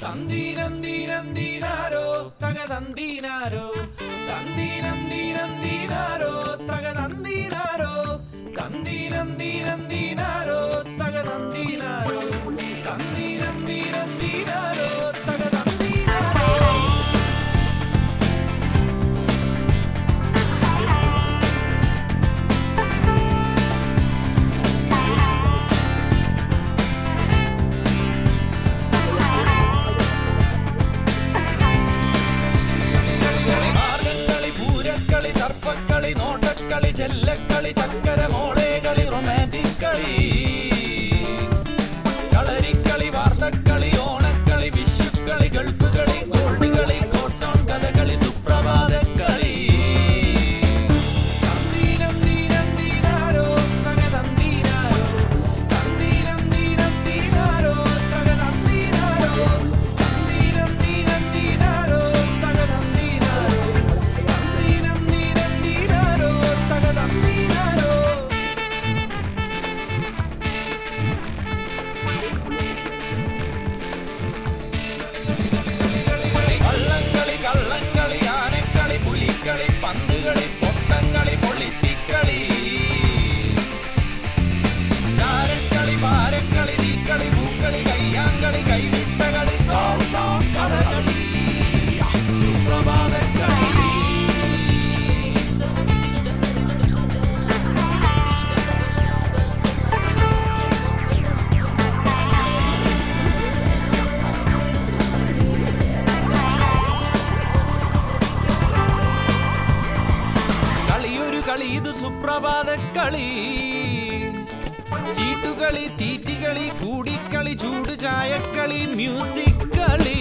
തന്തീരന്തീരന്തീനാരോ തകതന്തീനാരോ തന്തീരന്തീരന്തീനാരോ തകതന്തീനാരോ തന്തീരന്തീരന്തീനാരോ തകതന്തീനാരോ തന്തീരന്തീരന്തീനാരോ തകതന്തീനാരോ സർപ്പക്കളി നോട്ടക്കളി ചെല്ലക്കളി ചക്കര മോളേകളി റൊമാൻറ്റിക് കളി കളരിക്കളി വാർത്തക്കളി ഓണക്കളി വിഷുക്കളി ഗൾഫ് കളി ഗോൾഡ് കളി കോട്ട്സോൺ കഥകളി സുപ്രഭാതക്കളി തന്തീരന്തീരന്തീനാരോ തകതന്തീനാരോ തന്തീരന്തീരന്തീനാരോ തകതന്തീനാരോ തന്തീരന്തീരന്തീനാരോ തകതന്തീനാരോ കള്ളങ്ങളി കള്ളങ്ങളി ആനക്കളി പുലിക്കളി പന്തുകളി പൊട്ടങ്ങളി പൊളിറ്റിക്കളി ചാരക്കളി പാരക്കളി തീക്കളി പൂക്കളി കയ്യാങ്കളി കൈവിട്ടകളി കഥകളി സുപ്രഭാതക്കളി കളി ഇത് സുപ്രഭാതക്കളി ചീട്ടുകളി തീറ്റികളി കൂടിക്കളി ചൂട് ചായക്കളി മ്യൂസിക് കളി